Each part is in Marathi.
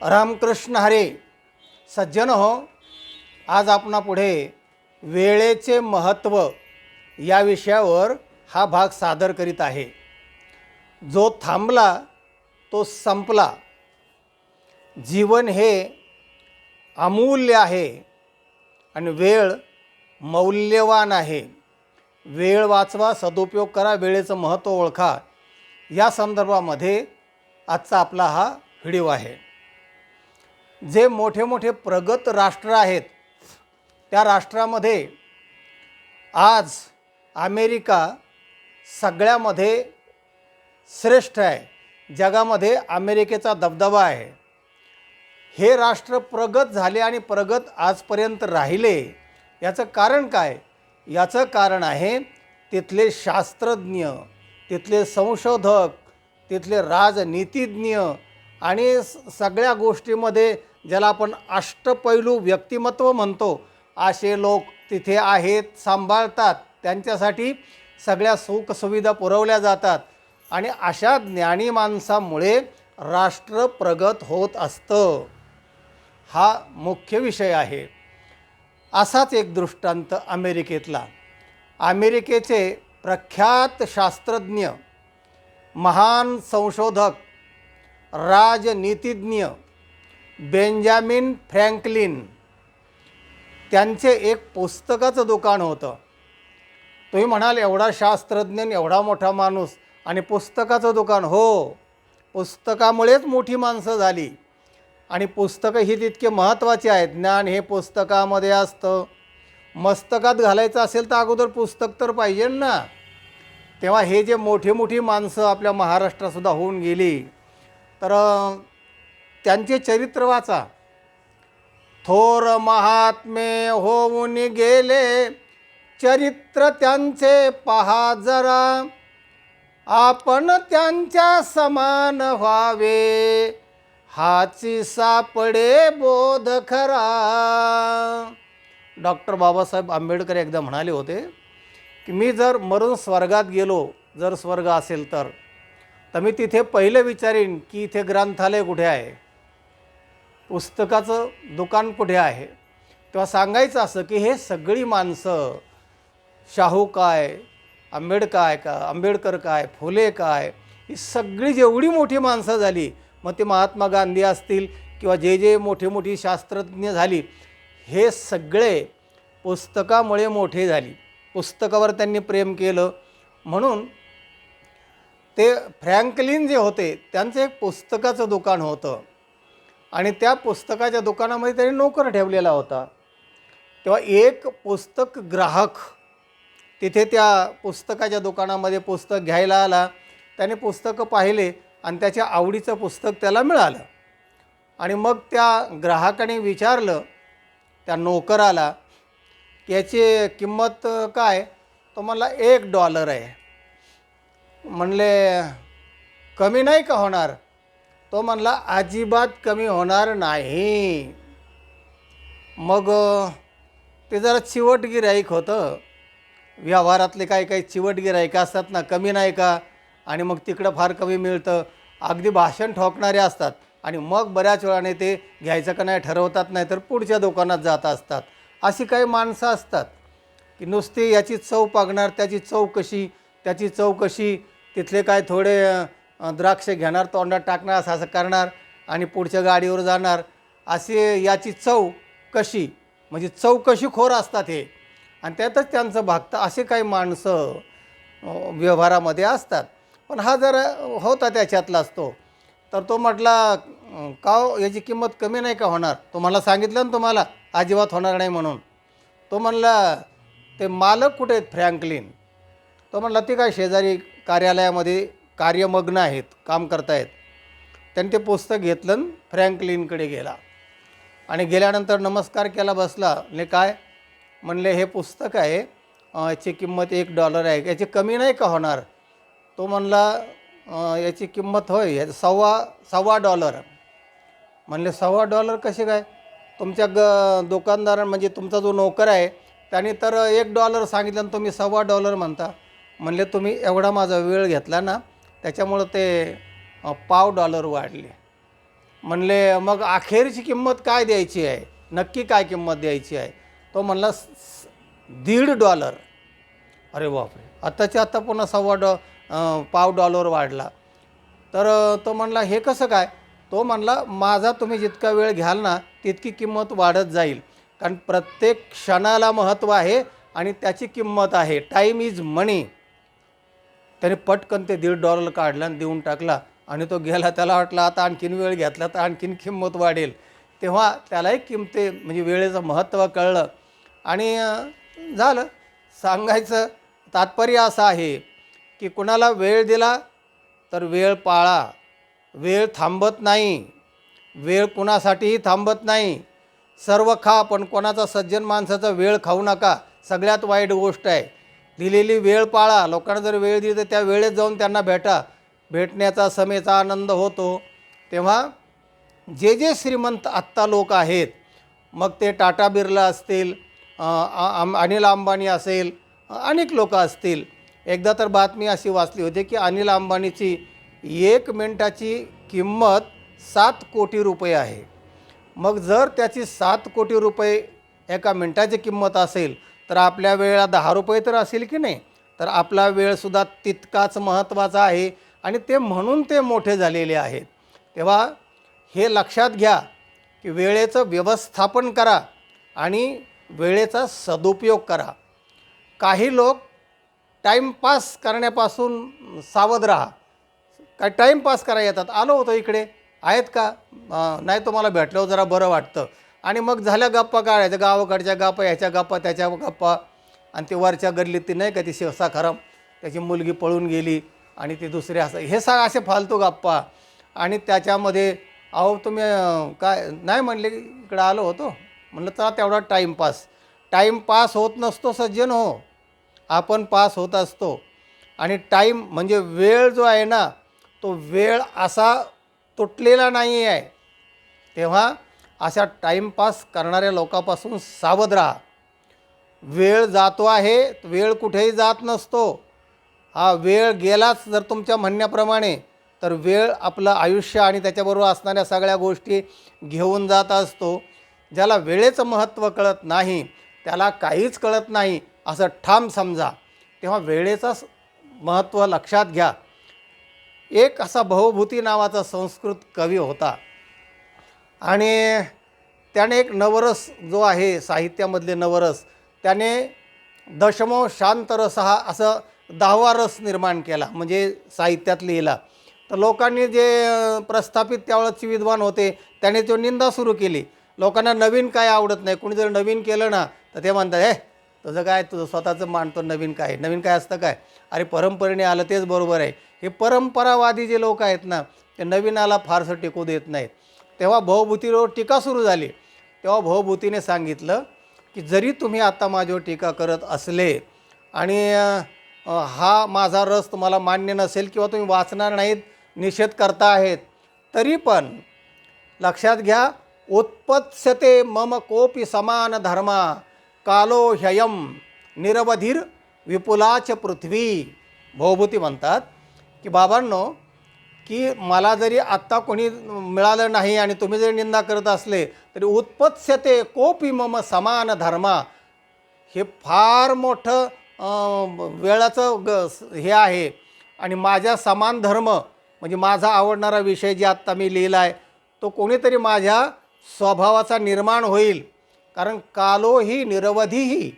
रामकृष्ण हरे. सज्जन हो, आज आपणापुढे वेळेचे महत्त्व या विषयावर हा भाग सादर करीत आहे. जो थांबला तो संपला. जीवन हे अमूल्य आहे आणि वेळ मौल्यवान आहे. वेळ वाचवा, सदुपयोग करा, वेळेचं महत्त्व ओळखा, या संदर्भामध्ये आजचा आपला हा व्हिडिओ आहे. जे मोठे मोठे प्रगत राष्ट्र आहेत त्या राष्ट्रामध्ये आज अमेरिका सगळ्यामध्ये श्रेष्ठ आहे. जगामध्ये अमेरिकेचा दबदबा आहे. हे राष्ट्र प्रगत झाले आणि प्रगत आजपर्यंत राहिले. याचं कारण काय? याचं कारण आहे तिथले शास्त्रज्ञ, तिथले संशोधक, तिथले राजनीतिज्ञ आणि सगळ्या गोष्टीमध्ये ज्याला आपण अष्टपैलू व्यक्तिमत्व म्हणतो, असे लोक तिथे आहेत, सांभाळतात. त्यांच्यासाठी सगळ्या सुखसुविधा पुरवल्या जातात आणि अशा ज्ञानी माणसामुळे राष्ट्र प्रगत होत असतं. हा मुख्य विषय आहे. असाच एक दृष्टांत अमेरिकेतला. अमेरिकेचे प्रख्यात शास्त्रज्ञ, महान संशोधक, राजनीतिज्ञ बेंजामिन फ्रँकलिन, त्यांचे एक पुस्तकाचं दुकान होतं. तुम्ही म्हणाल एवढा शास्त्रज्ञ, एवढा मोठा माणूस आणि पुस्तकाचं दुकान? हो, पुस्तकामुळेच मोठी माणसं झाली आणि पुस्तकं ही तितके महत्त्वाची आहेत. ज्ञान हे पुस्तकामध्ये असतं. मस्तकात घालायचं असेल तर अगोदर पुस्तक तर पाहिजे ना. तेव्हा हे जे मोठी मोठी माणसं आपल्या महाराष्ट्रातसुद्धा होऊन गेली, तर त्यांचे चरित्र वाचा. थोर महात्मे होऊन गेले, चरित्र त्यांचे पहा जरा, आपण त्यांच्या समान व्हावे, हाची सापडे बोध खरा. डॉक्टर बाबासाहेब आंबेडकर एकदा म्हणाले होते की मी जर मरून स्वर्गात गेलो, जर स्वर्ग असेल तर मी तिथे पहिलं विचारीन की इथे ग्रंथालय कुठे आहे, पुस्तकाचं दुकान कुठे आहे. तेव्हा सांगायचं असं की हे सगळी माणसं, शाहू काय, आंबेडकर काय, फुले काय, ही सगळी जेवढी मोठी माणसं झाली, मग ते महात्मा गांधी असतील किंवा जे मोठी मोठी शास्त्रज्ञ झाली, हे सगळे पुस्तकामुळे मोठे झाली. पुस्तकावर त्यांनी प्रेम केलं. म्हणून ते फ्रँकलिन जे होते त्यांचं एक पुस्तकाचं दुकान होतं आणि त्या पुस्तकाच्या दुकानामध्ये त्यांनी नोकर ठेवलेला होता. तेव्हा एक पुस्तक ग्राहक तिथे त्या पुस्तकाच्या दुकानामध्ये पुस्तक घ्यायला आला. त्याने पुस्तकं पाहिले आणि त्याच्या आवडीचं पुस्तक त्याला मिळालं आणि मग त्या ग्राहकाने विचारलं त्या नोकराला की याची किंमत काय? तो म्हणला $1 आहे. म्हणले कमी नाही का होणार? तो म्हणला अजिबात कमी होणार नाही. मग ते जरा चिवट गिऱ्हाईक होतं. व्यवहारातले काही चिवट गिऱ्हाईक असतात ना, कमी नाही का, आणि मग तिकडं फार कमी मिळतं, अगदी भाषण ठोकणारे असतात आणि मग बऱ्याच वेळाने ते घ्यायचं का नाही ठरवतात, नाही तर पुढच्या दुकानात जात असतात. अशी काही माणसं असतात की नुसती याची चव पागणार, त्याची चव कशी, तिथले काय थोडे द्राक्ष घेणार, तोंडात टाकणार, असं करणार आणि पुढच्या गाडीवर जाणार. असे याची चव कशी, म्हणजे चौकशीखोर असतात हे, आणि त्यातच त्यांचं भागतं. असे काही माणसं व्यवहारामध्ये असतात. पण हा जर होता त्याच्यातला असतो, तर तो म्हटला का याची किंमत कमी नाही का होणार? तो मला सांगितलं ना तुम्हाला अजिबात होणार नाही म्हणून. तो म्हणला ते मालक कुठे आहेत फ्रँकलिन? तो म्हणला ते काय शेजारी कार्यालयामध्ये कार्यमग्न आहेत, काम करतायत. त्यांनी ते पुस्तक घेतलं आणि फ्रँकलिनकडे गेला आणि गेल्यानंतर नमस्कार केला, बसला. म्हणजे काय? म्हणले हे पुस्तक आहे, याची किंमत $1 आहे, याची कमी नाही का होणार? तो म्हणला याची किंमत होय $1.25. म्हणले $1.25 कसे काय? तुमच्या दुकानदार म्हणजे तुमचा जो नोकर आहे त्याने तर $1 सांगितलं आणि तुम्ही $1.25 म्हणता. म्हणले तुम्ही एवढा माझा वेळ घेतला ना, त्याच्यामुळं ते $0.25 वाढले. म्हणले मग अखेरची किंमत काय द्यायची आहे, नक्की काय किंमत द्यायची आहे? तो म्हणला $1.50. अरे बापरे, आत्ताच्या आत्ता पुन्हा $1.25 वाढला. तर तो म्हणला हे कसं काय? तो म्हणला माझा तुम्ही जितका वेळ घ्याल ना तितकी किंमत वाढत जाईल, कारण प्रत्येक क्षणाला महत्त्व आहे आणि त्याची किंमत आहे. टाईम इज मनी. त्याने पटकन ते $1.50 काढला आणि देऊन टाकला आणि तो गेला. त्याला वाटलं आता आणखीन वेळ घेतला तर आणखीन किंमत वाढेल. तेव्हा त्यालाही म्हणजे वेळेचं महत्त्व कळलं आणि झालं. सांगायचं तात्पर्य असं आहे की कुणाला वेळ दिला तर वेळ पाळा. वेळ थांबत नाही, वेळ कुणासाठीही थांबत नाही. सर्व खा पण कोणाचा सज्जन माणसाचा वेळ खाऊ नका. सगळ्यात वाईट गोष्ट आहे. दिलेली वेळ पाळा. लोकांना जर वेळ दिली तर त्या वेळेत जाऊन त्यांना भेटण्याचा समेचा आनंद होतो. तेव्हा जे श्रीमंत आत्ता लोक आहेत, मग ते टाटा बिर्ला असतील, अनिल अंबानी असेल, अनेक लोक असतील. एकदा तर बातमी अशी वाचली होती की अनिल अंबानीची 1 मिनिटाची किंमत ₹7 कोटी आहे. मग जर त्याची ₹7 कोटी एका मिनिटाची किंमत असेल तर आपल्या वेळेला ₹10 तर असेल की नाही? तर आपला वेळसुद्धा तितकाच महत्त्वाचा आहे आणि ते म्हणून ते मोठे झालेले आहेत. तेव्हा हे लक्षात घ्या की वेळेचं व्यवस्थापन करा आणि वेळेचा सदुपयोग करा. काही लोक टाईमपास करण्यापासून सावध राहा. काय टाईमपास करायला येतात, आलो होतो इकडे, आहेत का? नाही, तुम्हाला भेटल्यावर जरा बरं वाटतं आणि मग झाल्या गप्पा काढायच्या, गावाकडच्या गप्पा, ह्याच्या गप्पा, त्याच्या गप्पा. आणि ते वरच्या गल्लीत ती नाही का ती शिवसाखरम, त्याची मुलगी पळून गेली आणि ते दुसरे असं, हे असे फालतू गप्पा. आणि त्याच्यामध्ये अहो तुम्ही काय नाही म्हणले, इकडं आलो होतो, म्हणलं चला तेवढा टाईमपास होत नसतो सज्जन हो, आपण पास होत असतो. आणि टाईम म्हणजे वेळ जो आहे ना, तो वेळ असा तुटलेला नाही आहे. तेव्हा अशा टाईमपास करणाऱ्या लोकांपासून सावध राहा. वेळ जातो आहे, वेळ कुठेही जात नसतो. हा वेळ गेलाच जर तुमच्या म्हणण्याप्रमाणे तर वेळ आपलं आयुष्य आणि त्याच्याबरोबर असणाऱ्या सगळ्या गोष्टी घेऊन जात असतो. ज्याला वेळेचं महत्त्व कळत नाही त्याला काहीच कळत नाही असं ठाम समजा. तेव्हा वेळेचं महत्त्व लक्षात घ्या. एक असा भवभूती नावाचा संस्कृत कवी होता आणि त्याने एक नवरस जो आहे साहित्यामधले नवरस, त्याने दशमो शांतरसहा असं 10वा रस निर्माण केला, म्हणजे साहित्यात लिहिला. तर लोकांनी जे प्रस्थापित त्यावेळेचे विद्वान होते त्याने तो निंदा सुरू केली. लोकांना नवीन काय आवडत नाही. कोणी जर नवीन केलं ना तर ते म्हणतात हे तुझं काय, तुझं स्वतःचं मांडतो, नवीन काय असतं काय? अरे परंपरेने आलं तेच बरोबर आहे. हे परंपरावादी जे लोक आहेत ना ते नवीनाला फारसं टिकू देत नाहीत. तेव्हा भवभूतीवर टीका सुरू झाली. तेव्हा भवभूतीने सांगितलं की जरी तुम्ही आता माझ्यावर टीका करत असले आणि हा माझा रस तुम्हाला मान्य नसेल किंवा तुम्ही वाचणार नाहीत, निषेध करता आहेत, तरी पण लक्षात घ्या, उत्पत्स्यते मम कोपी समान धर्मा कालो ह्ययम निरवधीर विपुलाच पृथ्वी. भवभूती म्हणतात की बाबांनो, की मला जरी आत्ता कोणी मिळालं नाही आणि तुम्ही जरी निंदा करत असले तरी उत्पत्स्यते कोपी मम समान धर्मा, हे फार मोठं वेळाचं हे आहे. आणि माझ्या समान धर्म म्हणजे माझा आवडणारा विषय जे आत्ता मी लिहिला आहे तो कोणीतरी माझ्या स्वभावाचा निर्माण होईल. कारण कालो ही निरवधीही,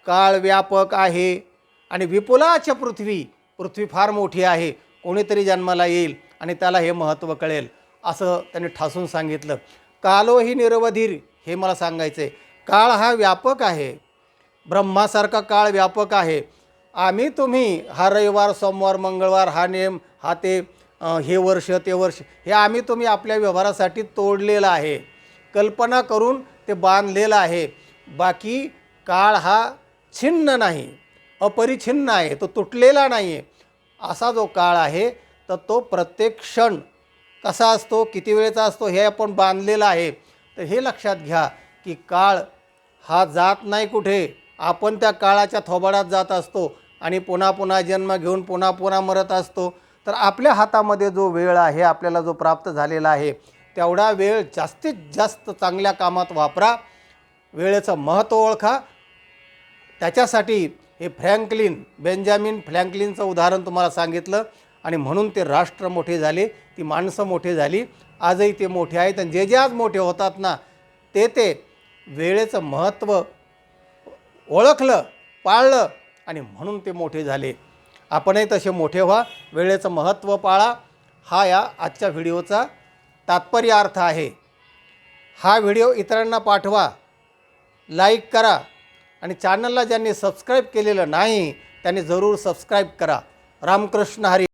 काळ व्यापक आहे आणि विपुलाच पृथ्वी फार मोठी आहे. कोणीतरी जन्माला येईल आणि त्याला हे महत्त्व कळेल असं त्यांनी ठासून सांगितलं. कालो ही निरवधीर, हे मला सांगायचं आहे. काळ हा व्यापक आहे, ब्रह्मासारखा काळ व्यापक आहे. आम्ही तुम्ही हा रविवार, सोमवार, मंगळवार, हा नेम, हा ते, हे वर्ष ते वर्ष, हे आम्ही तुम्ही आपल्या व्यवहारासाठी तोडलेलं आहे, कल्पना करून ते बांधलेलं आहे. बाकी काळ हा छिन्न नाही, अपरिछिन्न आहे, तो तुटलेला नाही आहे. असा जो काळ आहे तर तो प्रत्येक क्षण कसा असतो, किती वेळेचा असतो, हे आपण बांधलेलं आहे. तर हे लक्षात घ्या की काळ हा जात नाही कुठे, आपण त्या काळाच्या थोबाडात जात असतो आणि पुन्हा पुन्हा जन्म घेऊन पुन्हा पुन्हा मरत असतो. तर आपल्या हातामध्ये जो वेळ आहे, आपल्याला जो प्राप्त झालेला आहे, तेवढा वेळ जास्तीत जास्त चांगल्या कामात वापरा, वेळेचं महत्त्व ओळखा. त्याच्यासाठी हे बेंजामिन फ्रँकलिनचं उदाहरण तुम्हाला सांगितलं आणि म्हणून ते राष्ट्र मोठे झाले, ती माणसं मोठी झाली. आजही ते मोठे आहेत आणि जे आज मोठे होतात ना ते वेळेचं महत्त्व ओळखलं, पाळलं आणि म्हणून ते मोठे झाले. आपणही तसे मोठे व्हा, वेळेचं महत्त्व पाळा. हा या आजच्या व्हिडिओचा तात्पर्य अर्थ आहे. हा व्हिडिओ इतरांना पाठवा, लाईक करा आणि चॅनलला ज्यांनी सबस्क्राईब केलेलं नाही त्यांनी जरूर सबस्क्राईब करा. रामकृष्ण हरी.